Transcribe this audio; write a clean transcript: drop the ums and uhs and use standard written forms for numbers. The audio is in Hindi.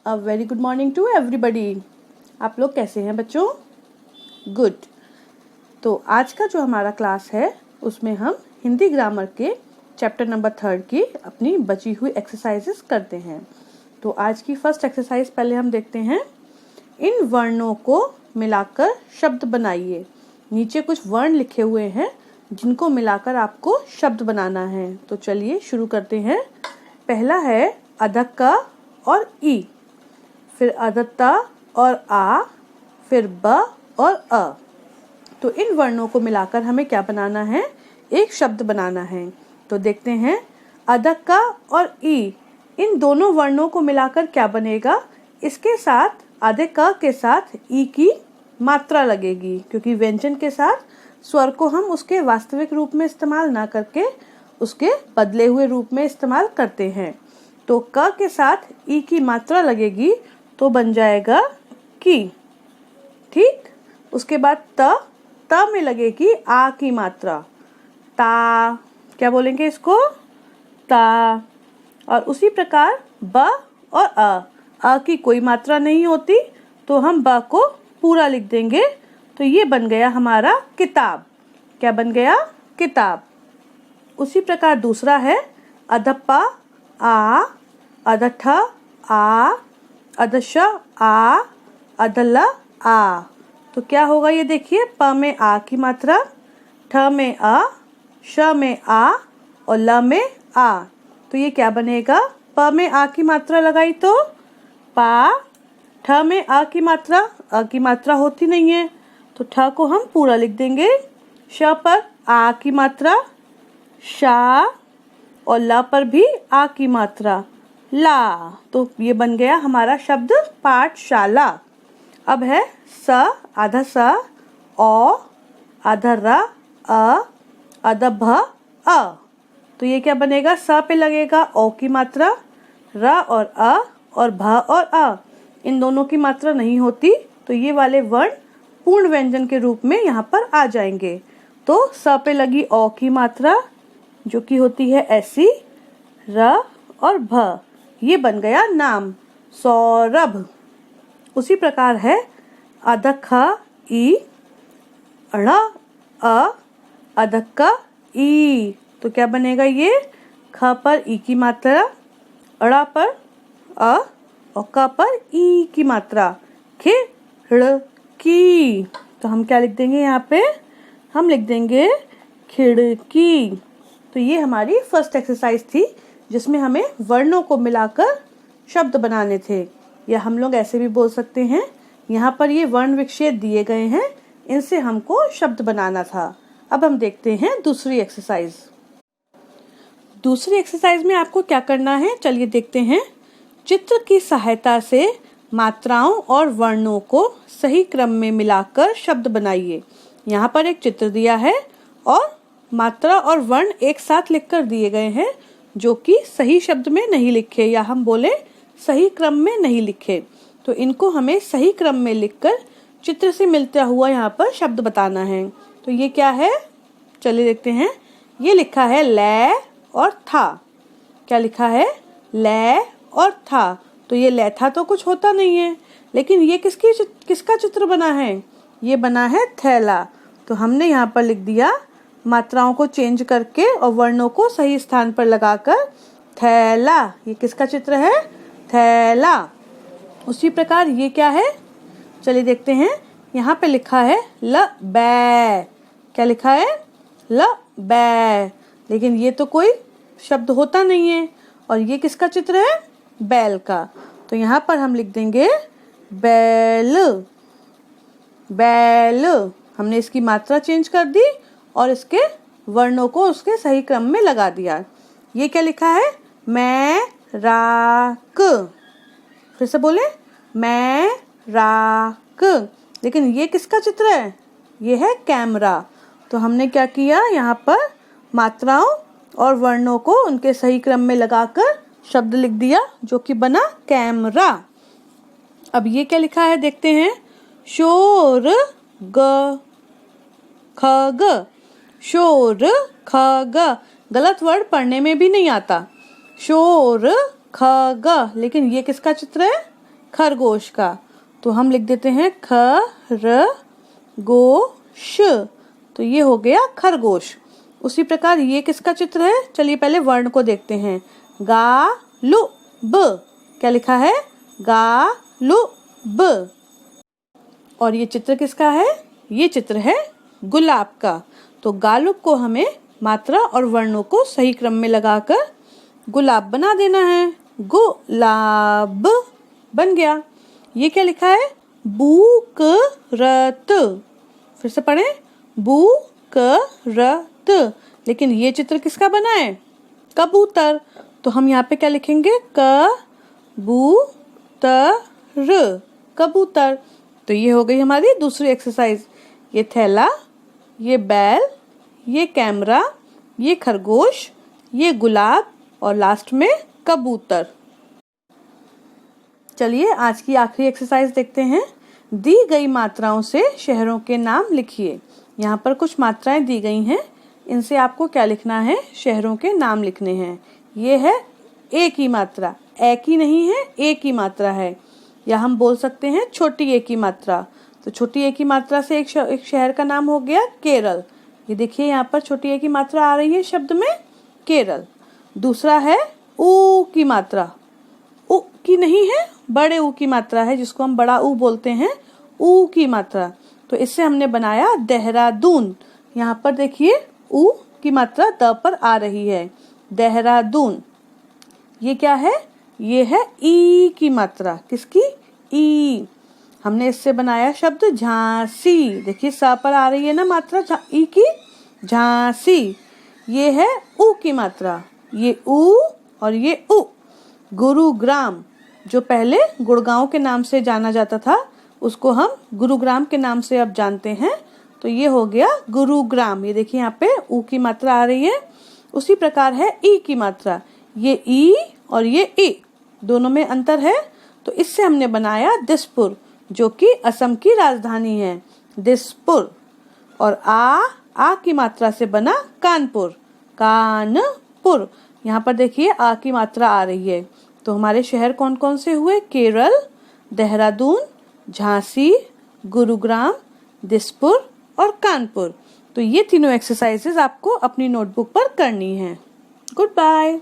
A very good morning to everybody. आप लोग कैसे हैं बच्चों? गुड। तो आज का जो हमारा क्लास है उसमें हम हिंदी ग्रामर के चैप्टर नंबर 3 की अपनी बची हुई एक्सरसाइजेस करते हैं। तो आज की फर्स्ट एक्सरसाइज पहले हम देखते हैं। इन वर्णों को मिलाकर शब्द बनाइए। नीचे कुछ वर्ण लिखे हुए हैं जिनको मिलाकर आपको शब्द बनाना है। तो चलिए शुरू करते हैं। पहला है अधक का और ई, फिर अदत्ता और आ, फिर ब और अ। तो इन वर्णों को मिलाकर हमें क्या बनाना है? एक शब्द बनाना है। तो देखते हैं अदक का और ई, इन दोनों वर्णों को मिलाकर क्या बनेगा? इसके साथ आधे क के साथ ई की मात्रा लगेगी, क्योंकि व्यंजन के साथ स्वर को हम उसके वास्तविक रूप में इस्तेमाल ना करके उसके बदले हुए रूप में इस्तेमाल करते हैं। तो क के साथ ई की मात्रा लगेगी तो बन जाएगा की। ठीक। उसके बाद त में लगेगी आ की मात्रा, ता। क्या बोलेंगे इसको? ता। और उसी प्रकार ब और अ की कोई मात्रा नहीं होती तो हम ब को पूरा लिख देंगे। तो ये बन गया हमारा किताब। क्या बन गया? किताब। उसी प्रकार दूसरा है अधप्पा आ, अधठ आ, अधश आ, अधल आ। तो क्या होगा ये देखिए, प में आ की मात्रा, ठ में अ, श में आ और ल में आ। तो ये क्या बनेगा? प में आ की मात्रा लगाई तो पा, ठ में आ की मात्रा, अ की मात्रा होती नहीं है तो ठ को हम पूरा लिख देंगे। श पर आ की मात्रा, शा, और ला पर भी आ की मात्रा, ला। तो ये बन गया हमारा शब्द पाठशाला। अब है स, आधा स, औ, आधा र, अ, आधा भ, अ। तो ये क्या बनेगा? स पे लगेगा ओ की मात्रा, र और अ, और भ और अ इन दोनों की मात्रा नहीं होती तो ये वाले वर्ण पूर्ण व्यंजन के रूप में यहाँ पर आ जाएंगे। तो स पे लगी ओ की मात्रा जो कि होती है ऐसी, र और भ, ये बन गया नाम सौरभ। उसी प्रकार है अधख ई, ढ़ अ, अधक ई। तो क्या बनेगा ये? ख पर ई की मात्रा, अड़ा पर अ और क पर ई की मात्रा, खिड़की। तो हम क्या लिख देंगे यहाँ पे? हम लिख देंगे खिड़की। तो ये हमारी फर्स्ट एक्सरसाइज थी जिसमें हमें वर्णों को मिलाकर शब्द बनाने थे, या हम लोग ऐसे भी बोल सकते हैं यहाँ पर ये वर्ण विच्छेद दिए गए हैं, इनसे हमको शब्द बनाना था। अब हम देखते हैं दूसरी एक्सरसाइज। दूसरी एक्सरसाइज में आपको क्या करना है चलिए देखते हैं। चित्र की सहायता से मात्राओं और वर्णों को सही क्रम में मिलाकर शब्द बनाइए। यहाँ पर एक चित्र दिया है और मात्रा और वर्ण एक साथ लिखकर दिए गए हैं जो कि सही शब्द में नहीं लिखे, या हम बोले सही क्रम में नहीं लिखे। तो इनको हमें सही क्रम में लिखकर चित्र से मिलता हुआ यहाँ पर शब्द बताना है। तो ये क्या है चलिए देखते हैं। ये लिखा है ले और था। क्या लिखा है? ले और था। तो ये ले था तो कुछ होता नहीं है, लेकिन ये किसका चित्र बना है? ये बना है थैला। तो हमने यहाँ पर लिख दिया मात्राओं को चेंज करके और वर्णों को सही स्थान पर लगाकर थैला। ये किसका चित्र है? थैला। उसी प्रकार ये क्या है चलिए देखते हैं। यहाँ पे लिखा है ल बै। क्या लिखा है? ल बै, लेकिन ये तो कोई शब्द होता नहीं है। और ये किसका चित्र है? बैल का। तो यहाँ पर हम लिख देंगे बैल। बैल। हमने इसकी मात्रा चेंज कर दी और इसके वर्णों को उसके सही क्रम में लगा दिया। ये क्या लिखा है? मैं राक। फिर से बोले मैं राक, लेकिन ये किसका चित्र है? ये है कैमरा। तो हमने क्या किया, यहाँ पर मात्राओं और वर्णों को उनके सही क्रम में लगाकर शब्द लिख दिया जो कि बना कैमरा। अब ये क्या लिखा है देखते हैं। शोर ग खग। शोर खग, गलत वर्ड पढ़ने में भी नहीं आता। शोर खग, लेकिन ये किसका चित्र है? खरगोश का, तो हम लिख देते हैं ख-र-गो-श, तो ये हो गया खरगोश। उसी प्रकार ये किसका चित्र है? चलिए पहले वर्ण को देखते हैं। गा-लु-ब, क्या लिखा है? गा-लु-ब। और ये चित्र किसका है? ये चित्र है गुलाब का। तो गालुब को हमें मात्रा और वर्णों को सही क्रम में लगाकर गुलाब बना देना है। गुलाब बन गया। ये क्या लिखा है? बू-क-र-त, फिर से पढ़ें, बू-क-र-त। लेकिन ये चित्र किसका बना है? कबूतर। तो हम यहाँ पे क्या लिखेंगे? क-बू-तर, कबूतर। तो ये हो गई हमारी दूसरी एक्सरसाइज। ये थैला, ये बैल, ये कैमरा, ये खरगोश, ये गुलाब और लास्ट में कबूतर। चलिए आज की आखिरी एक्सरसाइज देखते हैं। दी गई मात्राओं से शहरों के नाम लिखिए। यहाँ पर कुछ मात्राएं दी गई हैं, इनसे आपको क्या लिखना है? शहरों के नाम लिखने हैं। ये है ए की मात्रा, ए की नहीं है, ए की मात्रा है। या हम बोल सकते हैं छोटी ए की मात्रा। तो छोटी ए की मात्रा से एक शहर का नाम हो गया केरल। ये देखिए यहाँ पर छोटी ए की मात्रा आ रही है शब्द में केरल। दूसरा है ऊ की मात्रा, ऊ की नहीं है, बड़े ऊ की मात्रा है, जिसको हम बड़ा ऊ बोलते हैं, ऊ की मात्रा। तो इससे हमने बनाया देहरादून। यहाँ पर देखिए ऊ की मात्रा द पर आ रही है, देहरादून। ये क्या है? ये है ई की मात्रा। किसकी? ई। हमने इससे बनाया शब्द झांसी। देखिए सा पर आ रही है ना मात्रा ई की, झांसी। ये है ऊ की मात्रा, ये ऊ और ये उ। गुरुग्राम, जो पहले गुड़गांव के नाम से जाना जाता था, उसको हम गुरुग्राम के नाम से अब जानते हैं। तो ये हो गया गुरुग्राम। ये देखिए यहाँ पे ऊ की मात्रा आ रही है। उसी प्रकार है ई की मात्रा, ये ई और ये ई, दोनों में अंतर है। तो इससे हमने बनाया दिसपुर, जो कि असम की राजधानी है, दिसपुर। और आ की मात्रा से बना कानपुर, कानपुर। यहाँ पर देखिए आ की मात्रा आ रही है। तो हमारे शहर कौन कौन से हुए? केरल, देहरादून, झांसी, गुरुग्राम, दिसपुर और कानपुर। तो ये तीनों एक्सरसाइजेज आपको अपनी नोटबुक पर करनी है। Good bye.